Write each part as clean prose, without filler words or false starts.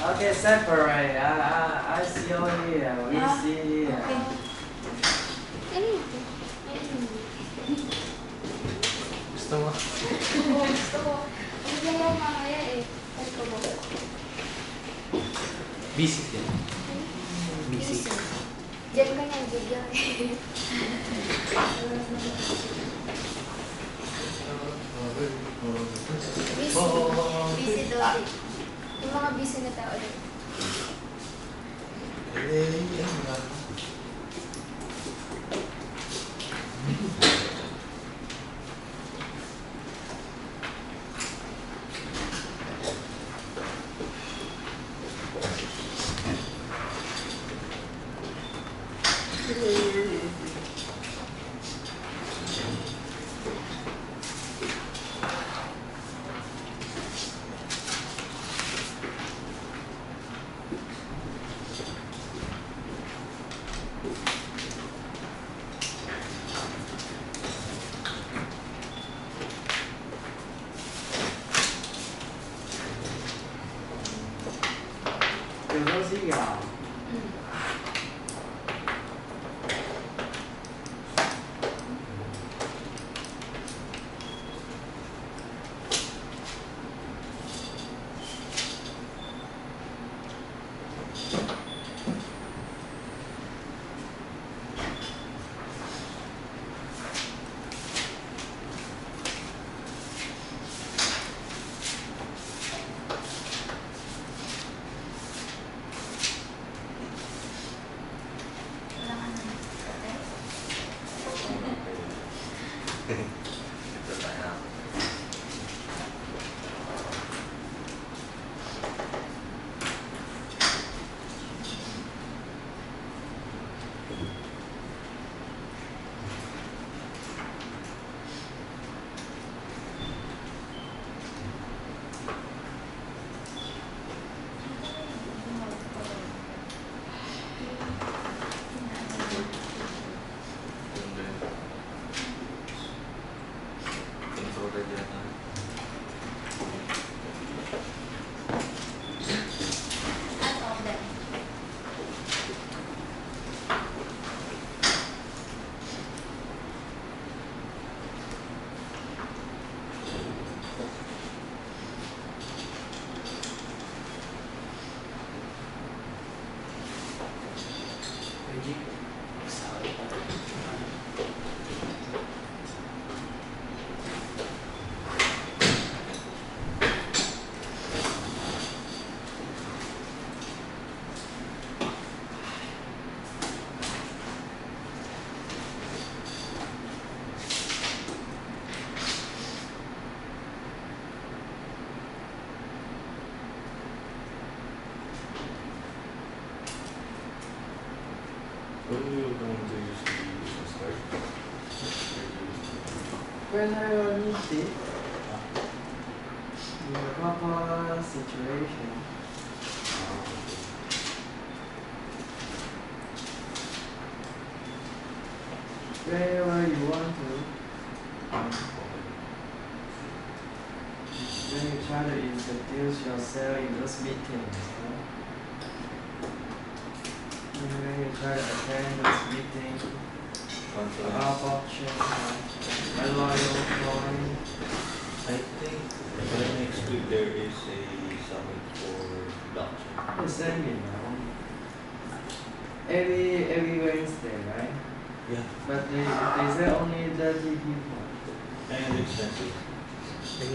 Okay, separate. I see over here. We see here. Okay. Gusto mo? Gusto ko. Hindi mo mamaya eh. Ano ko mo? Busy din. Busy. Diyan ka niyang video eh. Busy daw. Yung mga busy na tao din.有东西咬。When are you going to use the start? When I need it, in a proper situation. Wherever you want to. When you try to introduce yourself in those meetings. When you try to attend those meetings, about blockchain, a loyal point. I think next week there is a summit for blockchain. The seminar. Every Wednesday, right? Yeah. But they say only 30 people. And expensive.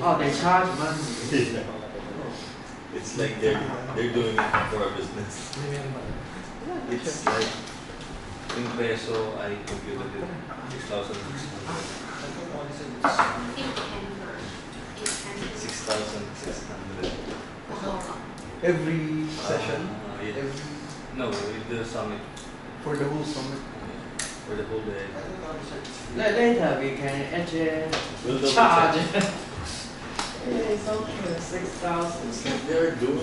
Oh, they charge money. It's like they're doing it for a business. It's like in peso I computed it 6,600. 6,600. Every session? Yeah. No, with the summit. For the whole summit? For the whole day. Later we can actually We'll double charge. check. Yeah, it's okay, 6,000. It's like they're doing a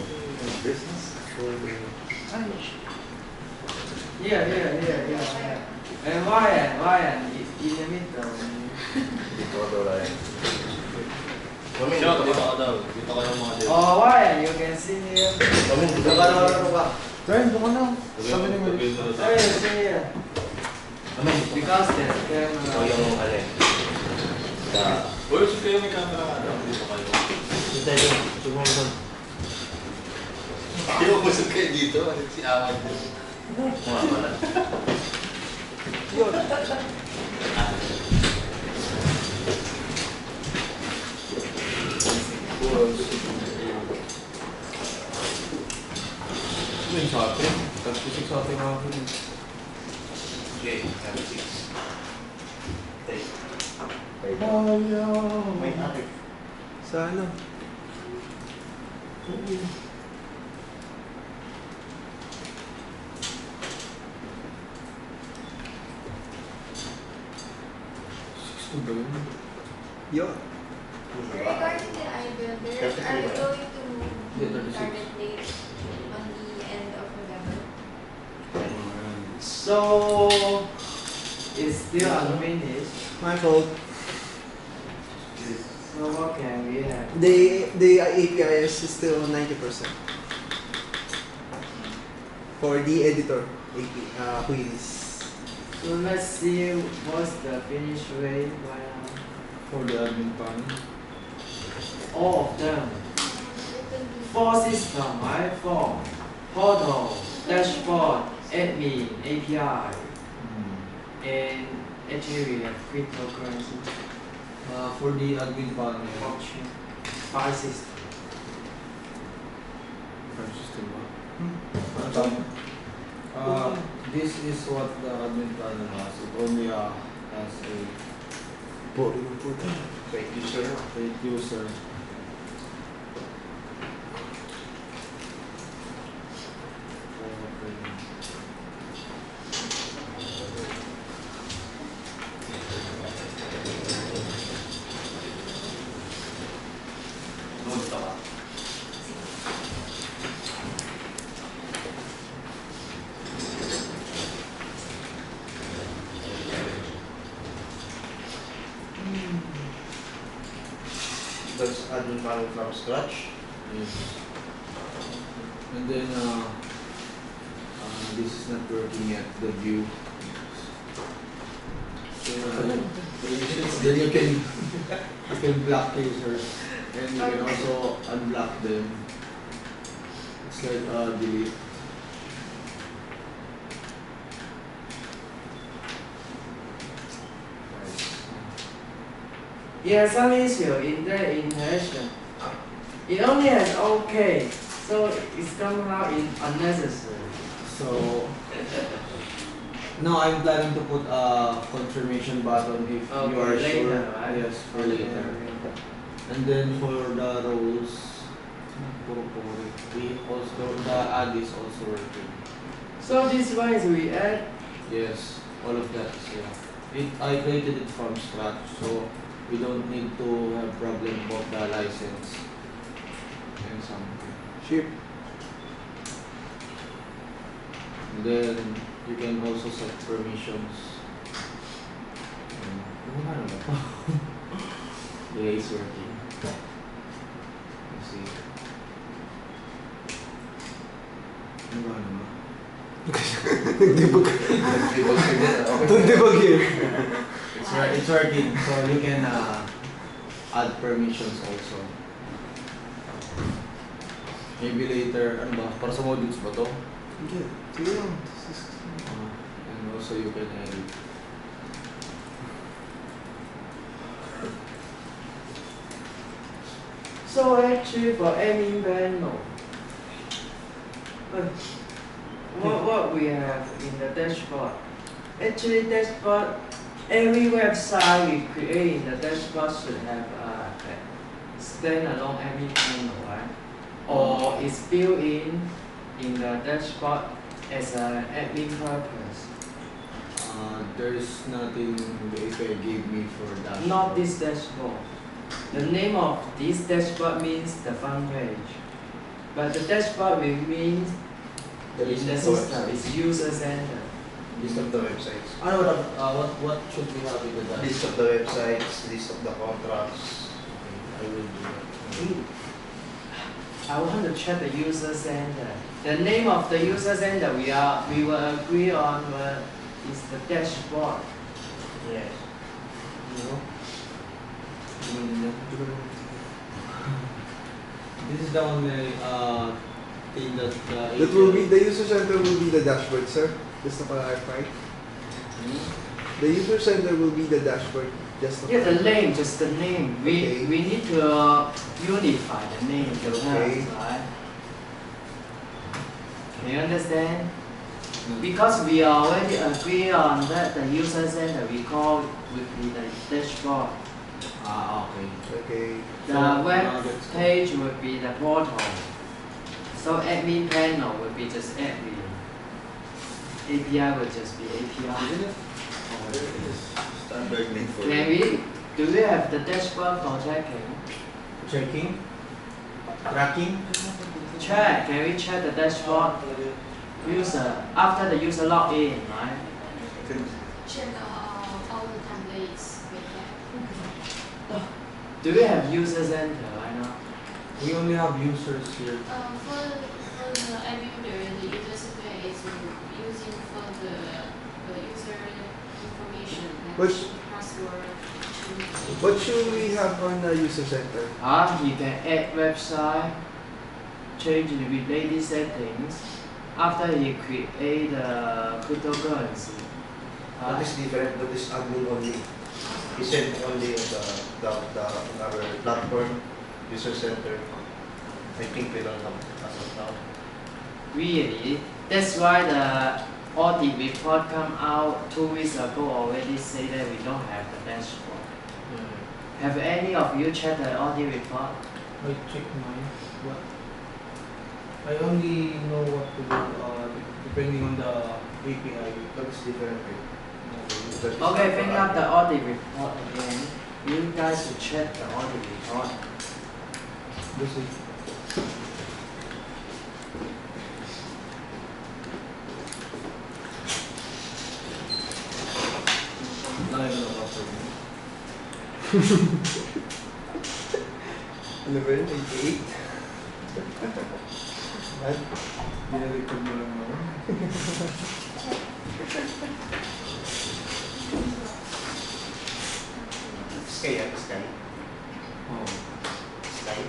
business for the... Yeah. And Ryan in the middle. Because Dito ka daw. Dito ka ng mga dito. Oh, why? You can see here. Dito ka na ka. Try, doon ka na. Sabi ni Mel. Hey, see here. Because there's camera. yung alin. Uy, so kayo may camera ka daw. Dito kayo. Dito tayo. Sumunod. Hindi mo busog kayo dito. Si Awad mo. Mga pala. Ano yung sa atin? Tapos sa atin mga huli. Okay, have a seat. Take. Ayaw. May ate. Sana. Yeah. Regarding the iBuilder, are you going to move target date on the end of November? So, it's still unfinished. My fault. So what can we have? The API is still 90% for the editor queries. So let's see what's the finish rate right now. For the admin panel. All of them. It will be 4 system, right? 4. Portal, dashboard, admin, API, and actually we have cryptocurrency, For the admin panel. blockchain, file system. System ba? Hmm. This is what the admin panel has. It only has a Boring po ito. Wait, user. paid user. Nood ka ba? That's admin panel from scratch. Yes. And then this is not working yet, the view. So then you can block users and you can also unblock them. It's like delete. Yeah, some issue in the interaction. It only has OK, so it's somehow unnecessary. So now I'm planning to put a confirmation button if you Okay, are later, sure. right? Yes, for later. And then for the roles, we also the add is also working. So this one is we add. Yes, all of that. Yeah. I created it from scratch, so we don't need to have problem about the license and something. Ship. And then you can also set permissions. Yeah, it's working. Let's see. Don't debug here. It's working, so you can add permissions also. Maybe later, ano ba? Para sa modules ba to? Sige. Sige lang. And also you can edit. So actually for any panel, what we have in the dashboard. Actually dashboard, every website we create in the dashboard should have a standalone admin panel, right? Or it's built in the dashboard as an admin purpose. There's nothing the API gave me for that. Not this dashboard. The name of this dashboard means the front page. But the dashboard will mean The in list the of system websites. is user center. List of the websites. What should we have in the dashboard? List of the websites, list of the contracts. I will do that. I want to check the user center. The name of the user center we will agree on is the dashboard. Yes. This is the only thing that That will be, the user center will be the dashboard, sir. Just to clarify. The user center will be the dashboard. Just to Yeah, the clarify. name, just the name. Okay. We need to unify the name to Okay. have, right? Can you understand? Because we already agree on that the user center we call would be the dashboard. okay. Okay. The web that's good. page would be the portal. So admin panel would be just admin. API would just be API. Isn't it? There it is. Standard name for Can it. do we have the dashboard for checking? Checking, tracking. Check, can we check the dashboard? User, after the user log in, right? Check all the templates we have. Do we have user center right now? We only have users here. For the end user, the user center is using for the user information, But- like password. What should we have on the user center? You can add website, change the related settings. After you create the cryptocurrency. That is different. That is admin only. He said only the our platform user center. I think we don't have as of now. Really? That's why the audit report come out 2 weeks ago already say that we don't have the dashboard. Have any of you checked the audit report? I check mine. What? I only know what to do depending on the API. That is different. Right? That is Okay, not bring for up the admin. audit report again. You guys should check the audit report. This is not even a for me. Ano ba yun? 88? What? Binalikod mo lang naman. Sky, Sky. Oh. Sky.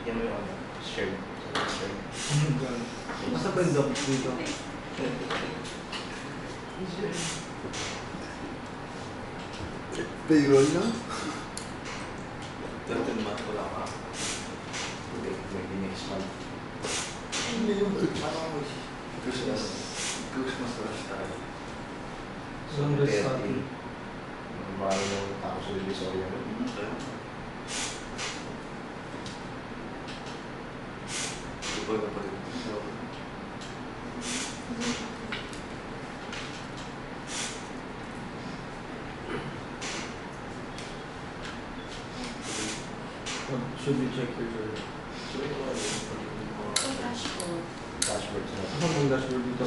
Bigyan mo yung ano, share. Share. Masa ba yung doc dito? Payroll na? 13 months wala ka. Maybe next month. Hindi yung Christmas. Christmas rush tayo. So, ang restart. Mahal yung tao sa Divisoria. Okay. Iba na pa rin. Should we check your server? So, ito ano Oh, dashboard. Dashboard na. Saan bang dashboard dito?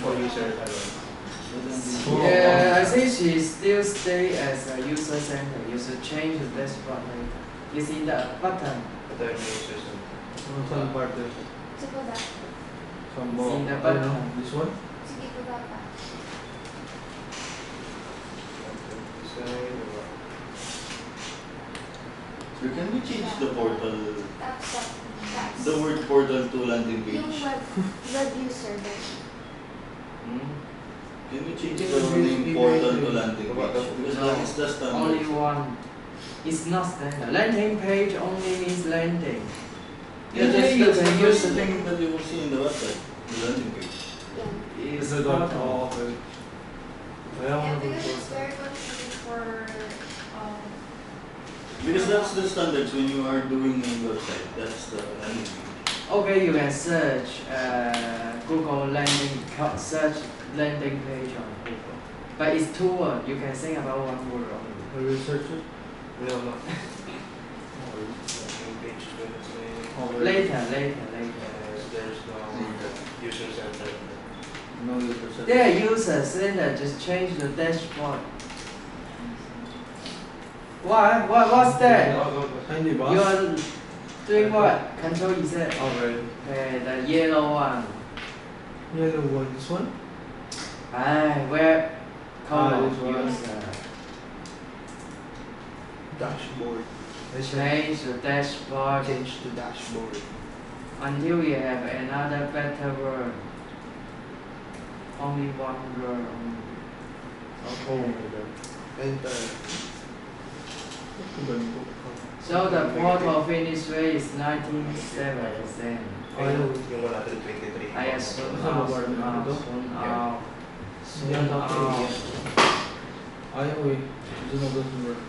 For user, ano. Yeah, I think she still stay as a user center. You should change the dashboard later. It's in the button. Ito yung user center. Saan part eh? Sige po dashboard. Saan ba? Sino ba? Ano? This one? Sige po dapat. So, can we change the portal, That's the word portal to landing yung page? web user then. Can we change Can the we name be portal very- to landing page? Because No. that is the standard. Only one. It's not standard. Landing page only means landing. Yeah, Usually you that's can the use first the thing that you will see in the website, the landing page. Yeah. It's Is it on? button. Oh, okay. Kaya Yeah, ako because it's nag-post. very confusing for Because that's the standards when you are doing a website. That's the landing page. Okay, you can search Google search landing page on Google. But it's two words. You can think about one word only. Will you search it? No, no. Page Oh, Later. there's no user center. No user search. Yeah, user center. Just change the dashboard. What's that? Tiny boss. You're doing what? Control Z. Alright. Okay, the yellow one. Yellow one. This one? Where color this one. use Dashboard. change the dashboard Change to dashboard. until we have another better word. Only one word. Okay. Enter. So the photo finish rate is 97%. Yung 123. I assume Ano out, ba soon ito? out, soon out, soon Yan out. Ayaw eh. Ito na doon work.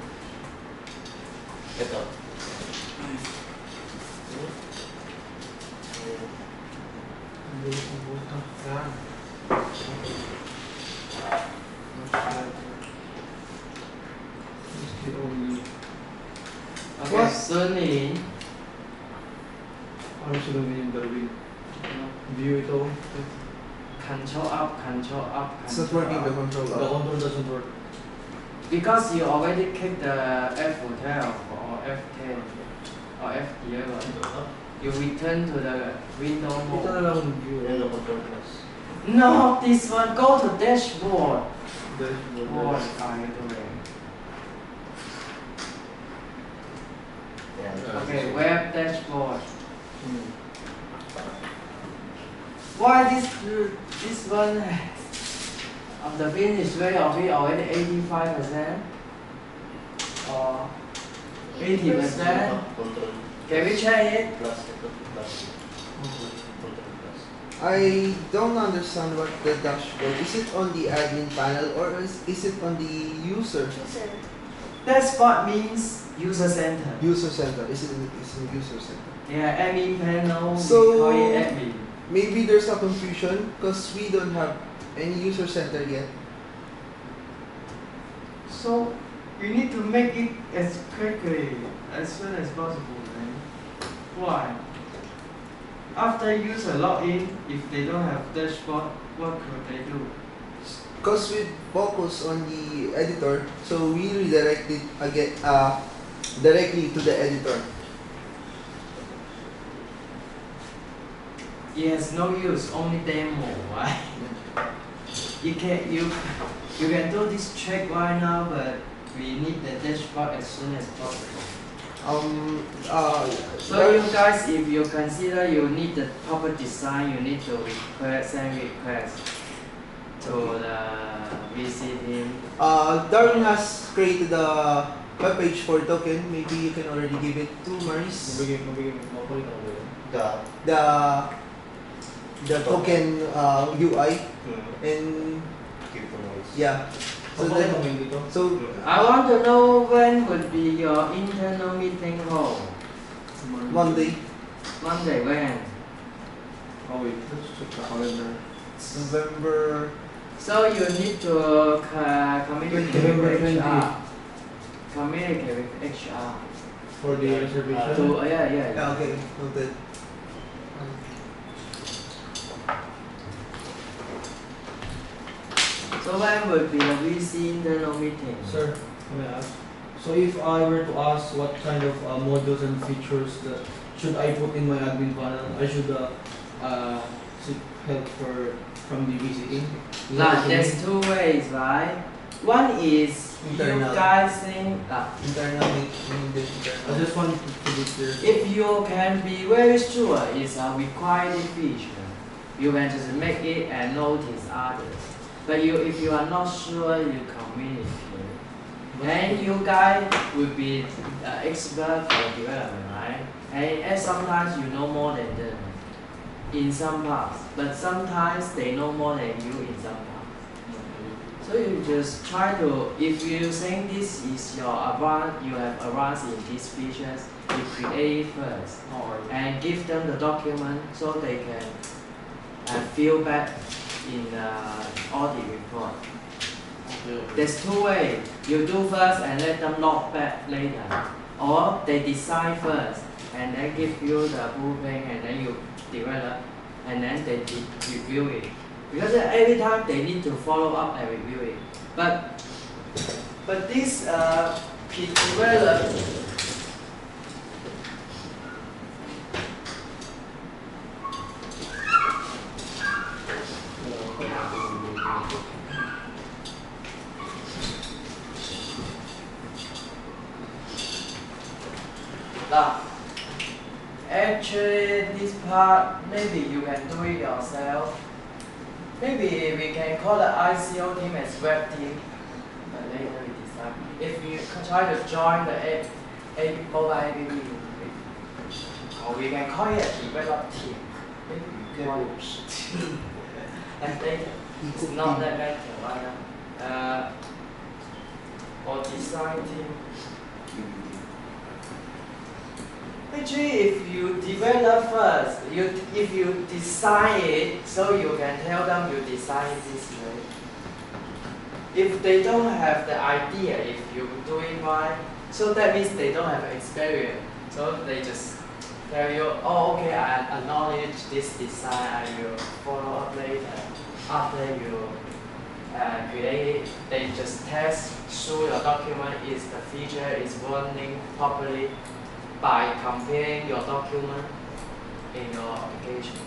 Ito. Okay, What? soon in. Ano sila yung drawing? View ito. Control up, control up, It's not control working, the up. control The up. control doesn't work. Because you already clicked the F12 or F10 or F11. You return to the window Ito na mode. lang yung view. Yan yung control plus. No, this one, go to dashboard. Dashboard. What are you doing? Yan. Okay, web dashboard. Hmm. Why this one of the finish rate of it already 85% or 80%? Control Can we check it? plus. Ito plus. Control plus. I don't understand what the dashboard. Is it on the admin panel or is it on the user? User. Dashboard means user center. User center. Is it in user center? Yeah, admin panel. So- we call it admin. Maybe there's a confusion because we don't have any user center yet. So you need to make it as quickly as soon as possible, man. Why? After user log in, if they don't have dashboard, what could they do? Because we focus on the editor, so we redirect it again directly to the editor. It has no use, only demo, right? You can do this check right now, but we need the dashboard as soon as possible. So you guys, if you consider you need the proper design, you need to send request to the VC team. Darwin has created a web page for token. Maybe you can already give it to Maris. Mabigay mo ko rin. The token UI and Keep the noise. yeah. So So then, dito. so I want to know when would be your internal meeting hold. Monday, Monday, when? Oh wait, let's check the calendar. November. So you need to communicate November with 20. HR. Communicate with HR. For the reservation. Yeah. Yeah, okay, noted. So when would be the VC internal meeting? Sir, may I ask? So if I were to ask what kind of modules and features that should I put in my admin panel, I should seek help from the VC team? Nah, there's two ways, right? One is you Internal. guys think Internal I internal. just want to be clear. if you can be very sure it's a required feature, you can just make it and notice others. But if you are not sure, you communicate. Then you guys will be expert for development, right? And sometimes you know more than them in some parts, but sometimes they know more than you in some parts. So you just try to, if you think this is your you have advanced in these features, you create it first and give them the document so they can fill back in the audit report. There's two ways. You do first and let them log back later. Or they decide first and then give you the blueprint and then you develop and then they review it. Because every time they need to follow up and review it. But this he developed now. Actually, this part maybe you can do it yourself. Maybe we can call the ICO team as web team. But later we decide. If you try to join the mobile app, or we can call it a develop team. Maybe we call it. And later, it's not that matter, right? Or design team. Actually, if you develop first, if you design it, so you can tell them you design it this way. If they don't have the idea, if you do it right, so that means they don't have experience. So they just tell you, oh, okay, I acknowledge this design, I will follow up later. After you create it, they just test through your document is the feature is running properly by comparing your document in your application.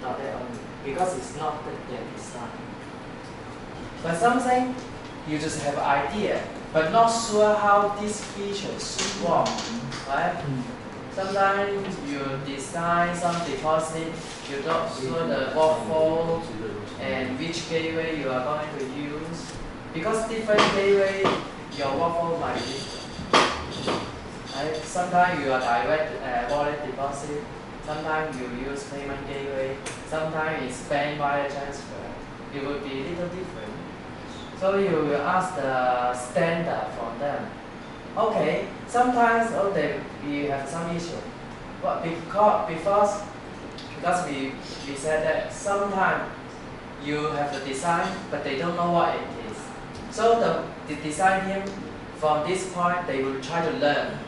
Not that only, because it's not their design. But something you just have an idea, but not sure how these features work, right? Sometimes you design some deposit, you're not sure the workflow and which gateway you are going to use. Because different gateway, your workflow might be different. Right? Sometimes you are direct wallet deposit, sometimes you use payment gateway, sometimes it's bank wire transfer. It will be a little different. So you will ask the standard from them. Okay, sometimes we have some issue. But because we said that sometimes you have the design, but they don't know what it is. So the design team, from this point, they will try to learn.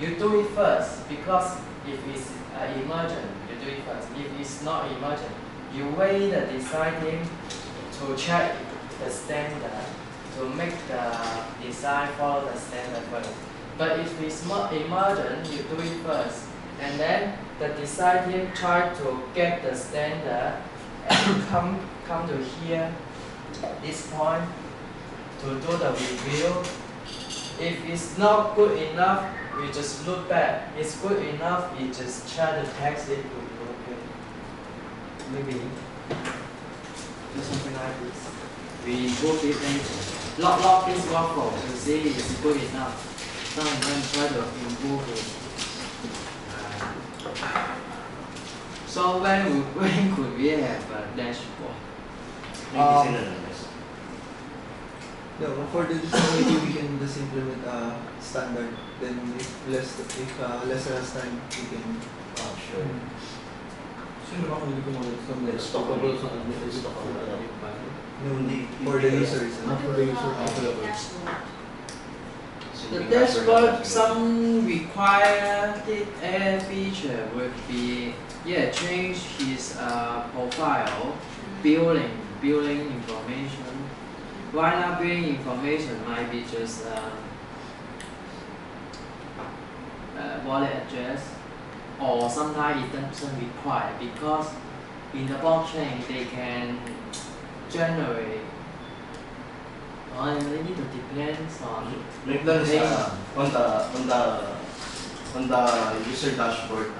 You do it first, because if it's emergent, you do it first. If it's not emergent, you wait the design team to check the standard, to make the design follow the standard first. But if it's not emergent, you do it first. And then the design team try to get the standard and come to here, this point, to do the review. If it's not good enough, we just look back. It's good enough, we just try to test it to be okay. Maybe do something like this. We improve it and log this workflow to see if it's good enough. Sometimes try to improve it. So when could we have a dashboard? No, for the design maybe we can just implement standard. Then if less time we can. Sure. Sino ba kung hindi ko mag-install? Stockable sa No, for the users. For the user. The dashboard, some required feature would be, change his profile, billing information. Why not billing information might be just wallet address, or sometimes it doesn't require, because in the blockchain they can generate. It need to depends on. Like that is on the user dashboard.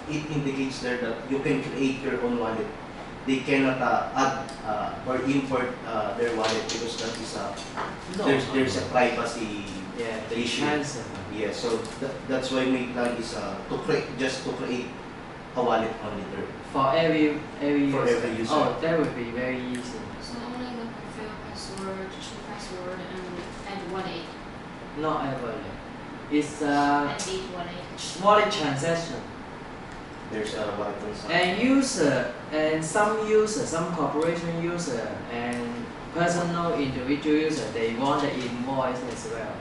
It indicates there that you can create your own wallet. They cannot add or import their wallet because that is there's a privacy issue. Yeah, so that's why my plan is to create a wallet only there. For every user. Oh, that would be very easy. So only the profile password, password, and 1A. Not ever. It's And date 1A. wallet transaction. There's a wallet inside. And user, and some corporation user and personal individual user, they want the invoice as well.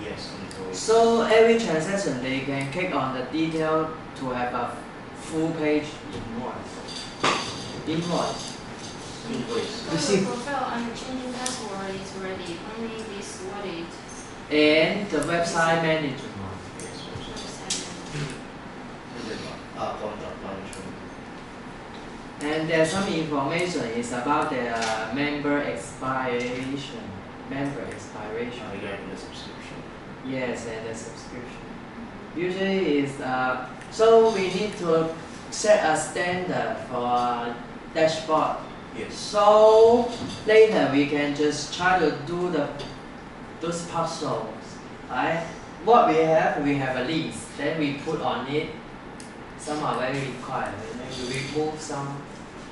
Yes, invoice. So every transaction they can click on the detail to have a full page invoice. invoice. For Receive. profile, I'm changing password is ready. Only this wallet. And the website management. And then, contract management. And there's some information is about the member expiration. Regarding the subscription. Yes, and the subscription. Usually is so we need to set a standard for dashboard. Yes. So later we can just try to do those puzzles, right? What we have a list. Then we put on it. Some are very required. And then we remove some.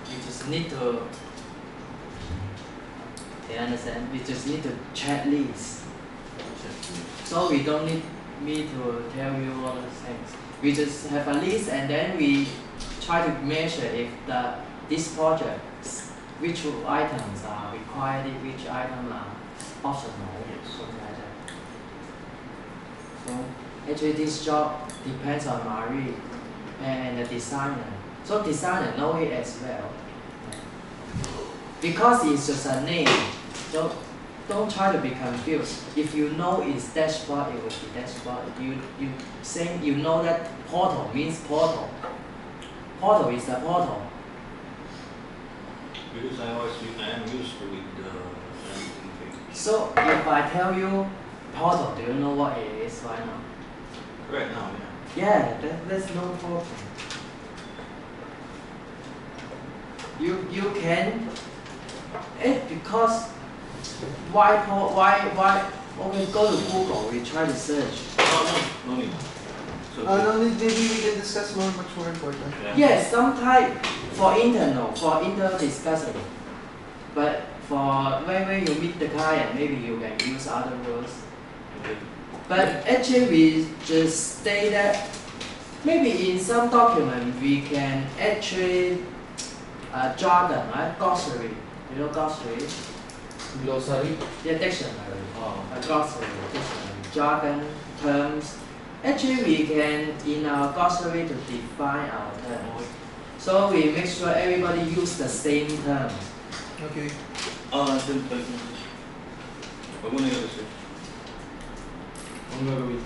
We just need to. You understand? We just need to check list. So we don't need me to tell you all those things. We just have a list and then we try to measure if this project, which items are required, which items are optional, something like that. So actually this job depends on Marie and the designer. So designer know it as well. Because it's just a name. So don't try to be confused. If you know it's dashboard, it will be dashboard. You know that portal means portal. Portal is a portal. Because I am used to it, everything. So if I tell you portal, do you know what it is right now? Right now, yeah. Yeah, there's no problem. You can because why okay, go to Google, we try to search. No need. So, No, maybe we can discuss much more important. yeah. Yes, sometimes for internal discussion. But for when you meet the client, maybe you can use other words. Okay. But actually we just say that maybe in some document we can actually jargon, right? Glossary. You know glossary? Glossary. Yeah, dictionary. A glossary, dictionary. Jargon, terms. Actually we can in our glossary to define our terms. So we make sure everybody use the same term. Okay. Then wag mo na yung research. Ang gagawin.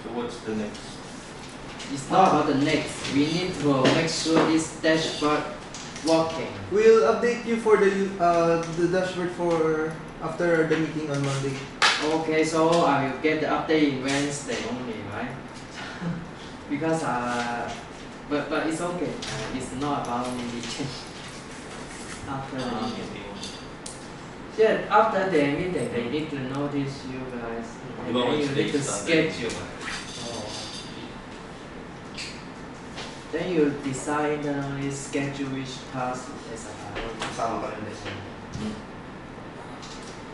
So what's the next? It's not about the next. We need to make sure this dashboard working. We'll update you for the dashboard for after the meeting on Monday. Okay, so I will get the update in Wednesday only, right? Because but it's okay. It's not about meeting. After the meeting. Yeah, after the meeting, they need to notice you guys. And then you need to schedule. Oh. Then you decide internally schedule which task as a priority. Kasama pa rin din.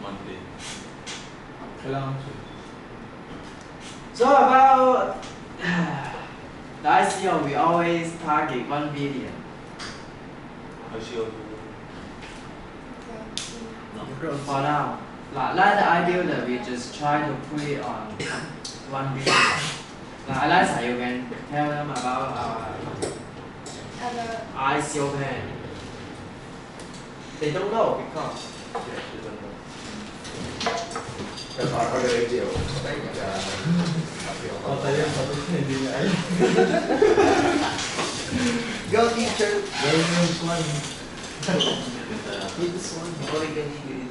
Monday. Kailangan siya. So about the ICO, we always target 1 billion. I see all no. For now, like the ideal that we just try to put it on 1 billion. Like Eliza, you can tell them about our ICO plan. They don't know because Yes, we don't know. Patay yan, patay yan, hindi niya alam. Go teacher. Gawin mo yung swan. Hit this one. Only can you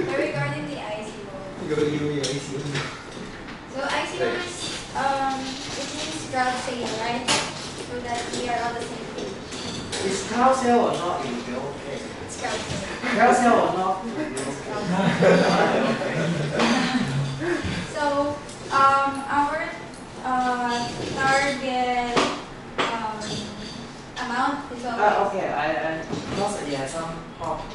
Regarding the ICO. Gawin mo yung ICO. So ICO is it means crowd sale, right? So that we are on the same page. is crowd sale or not in your case? It's crowd sale. Crowd sale or not? So our target amount is always Okay, I because you have some problem.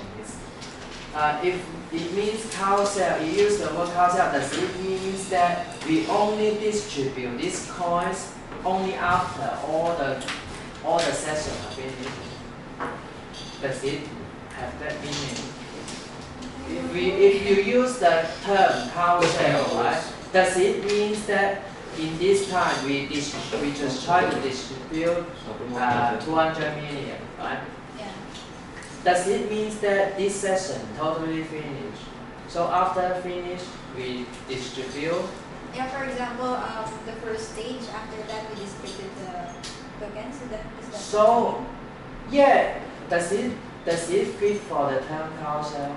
If it means carousel, you use the word carousel, does it mean that we only distribute these coins only after all the sessions are finished? Does it have that meaning? If you use the term carousel, right? Does it mean that in this time we just try to distribute 200 million, right? yeah. does it mean that this session totally finished? So after finish, we distribute. Yeah, for example, the first stage, after that we distribute the tokens. Is that So, yeah, does it fit for the town council?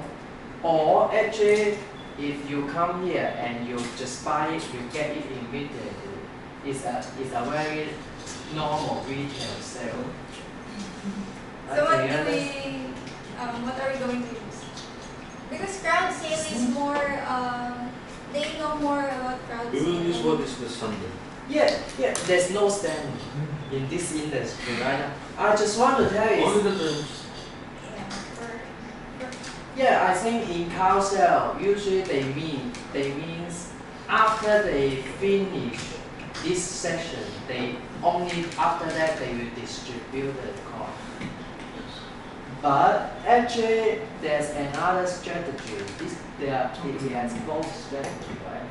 Or actually, if you come here and you just buy it, you get it immediately. It's a very normal retail sale. So what Okay, do we, what are we going to use? Because crowd sale is more, they know more about crowd We sale. will use what is the standard. Yeah, there's no standard in this industry, right? I just want to tell you. Only the terms. Yeah, Yeah, I think in car sale, usually they means after they finish this session, they only after that they will distribute the car. But actually, there's another strategy. It has both strategy, right?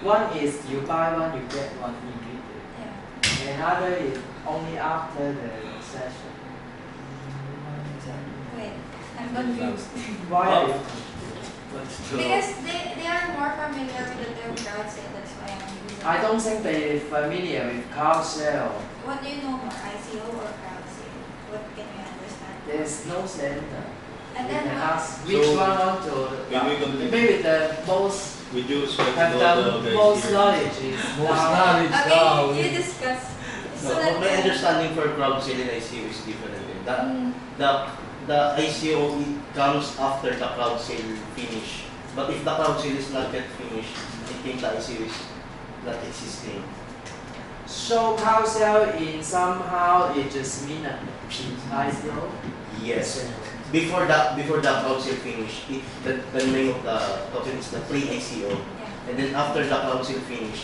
One is you buy one, you get one immediately. yeah. Another is only after the session. Wait, I'm confused. Why are you? Because they are more familiar with the term crowd sale, that's why I'm using I it. don't think they're familiar with car sale. What do you know more, ICO or crowd sale? What can you understand? There's no center. And You then can what? ask which So, one want to. when we continue- Maybe the most Would you expect have all the the most guys here? knowledge is Most now. knowledge now. Okay, you discuss. No, So but my that understanding for crowd sale and ICO is different. Mm, The ICO it comes after the crowd sale finish. But if the crowd sale is not yet finished, I think the ICO is not existing. So car sale in somehow it just mean a ICO. Yes. Before the crowd sale finish, the name of the token is the pre-ICO. yeah. And then after the crowd sale finish,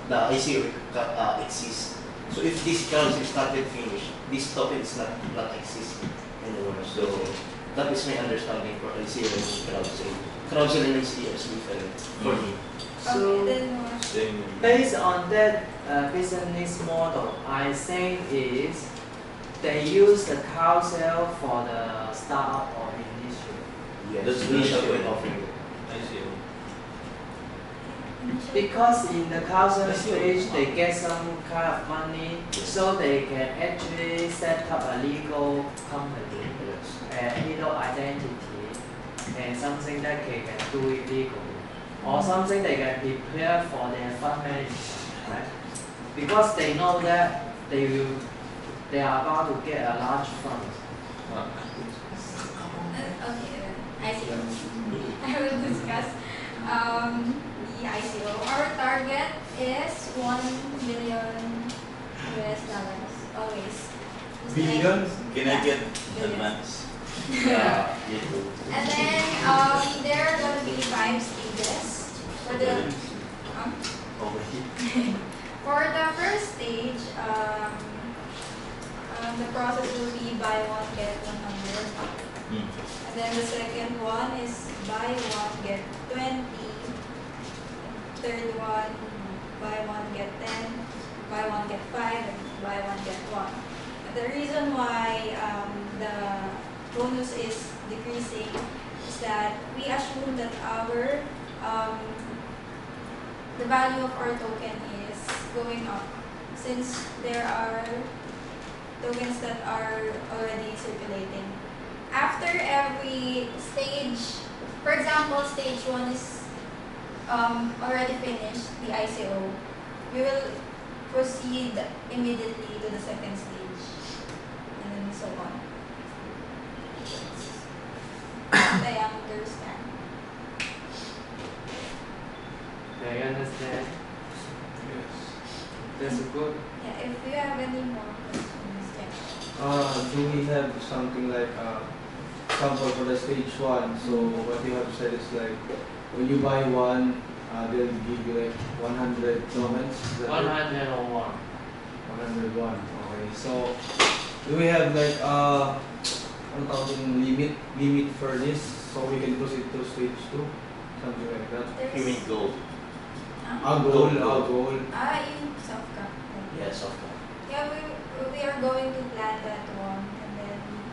the ICO exists. So if this crowd sale is not yet finished, this token is not existing anymore. So that is my understanding for ICO and crowd sale. Crowd sale and ICO is different for me. So Okay, then what? Same. based on that business model, I think is they use the car sale for the startup or initial. Yes, That's the initial ICO. coin offering. ICO. Because in the car sale stage, they get some kind of money, so they can actually set up a legal company, a legal identity, and something that they can do it legally, or something they can prepare for their fund management, right? Because they know that they are about to get a large fund. Okay, I see. I will discuss the ICO. Our target is $1 billion always. Just Billion? Can I get Billions. advance? Yeah, me too. And then there are going to be 5 stages for the Okay. for the first stage. The process will be buy one get 100. And then the second one is buy one get 20. Third one, buy one get 10. Buy one get 5. And buy one get 1. And the reason why the bonus is decreasing is that we assume that our the value of our token is going up since there are tokens that are already circulating. After every stage, for example, stage 1 is already finished, the ICO, we will proceed immediately to the second stage, and then so on. I understand. Do you understand? That's good. Yeah, if you have any more questions, yeah. Do we have something like sample for the stage 1? So what you have said is like when you buy one, they'll give you like 100 tokens. Is that right? 101. 101. Okay. So do we have like 1,000 limit for this so we can proceed to stage 2? Something like that. You mean gold? Huh? A goal, a goal. In soft cap. Yes, of course. Yeah, we are going to plan that